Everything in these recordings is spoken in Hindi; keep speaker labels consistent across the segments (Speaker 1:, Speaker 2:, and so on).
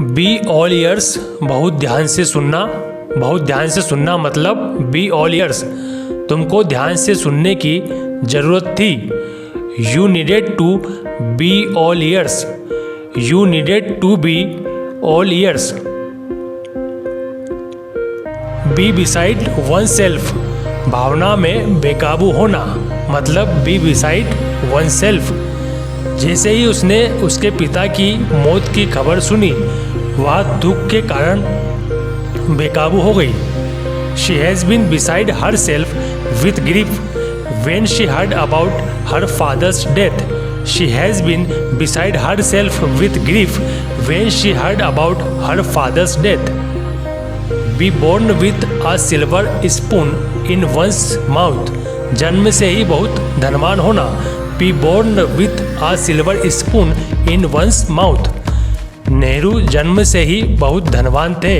Speaker 1: बी ऑल ईयर्स, बहुत ध्यान से सुनना। बहुत ध्यान से सुनना मतलब बी ऑल ईयर्स, तुमको ध्यान से सुनने की ज़रूरत थी। You needed to be all ears, you needed to be all ears. Be beside oneself, भावना में बेकाबू होना मतलब बी बिसाइड वन सेल्फ। जैसे ही उसने उसके पिता की मौत की खबर सुनी, वह दुख के कारण बेकाबू हो गई। She has been beside herself with grief when she heard about her father's death. She has been beside herself with grief when she heard about her father's death. Be born with a silver spoon in one's mouth, जन्म से ही बहुत धनवान होना। Be born with a silver spoon in one's mouth. Nehru जन्म से ही बहुत धनवान थे।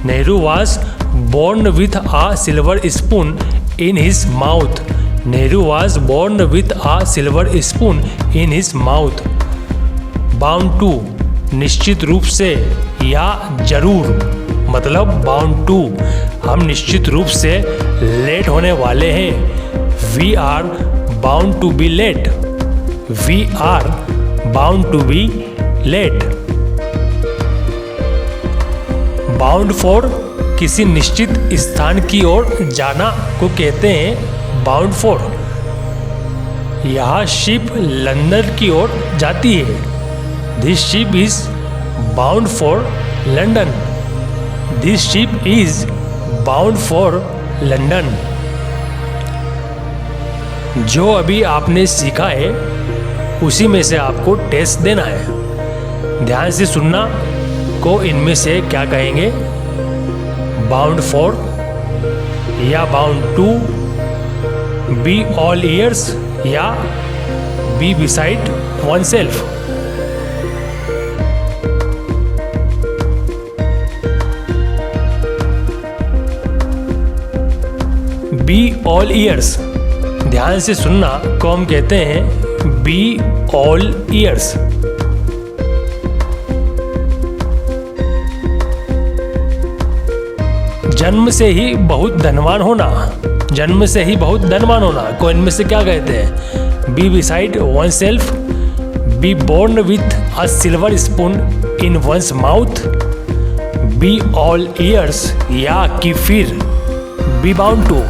Speaker 1: Nehru was born with a silver spoon in his mouth. Nehru was born with a silver spoon in his mouth. Bound to, निश्चित रूप से या जरूर मतलब बाउंड टू, हम निश्चित रूप से लेट होने वाले हैं। We are bound to be late, we are bound to be late. Bound for, किसी निश्चित स्थान की ओर जाना को कहते हैं बाउंड फॉर। यह शिप लंदन की ओर जाती है। This ship is bound for London, this ship is bound for London. जो अभी आपने सीखा है उसी में से आपको टेस्ट देना है। ध्यान से सुनना को इनमें से क्या कहेंगे, बाउंड फॉर या bound to, be all ears या be beside oneself. Be all ears, ध्यान से सुनना को हम कहते हैं बी ऑल ईयर्स। जन्म से ही बहुत धनवान होना, जन्म से ही बहुत धनवान होना को इनमें से क्या कहते हैं, be beside oneself, be born with a silver spoon in one's mouth, be all ears या कि फिर be bound to.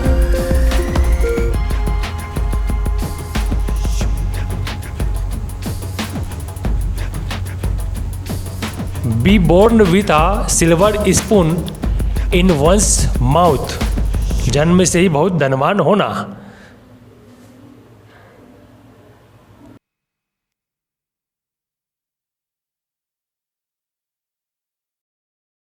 Speaker 1: Be born with a silver spoon in one's mouth, जन्म से ही बहुत धनवान होना।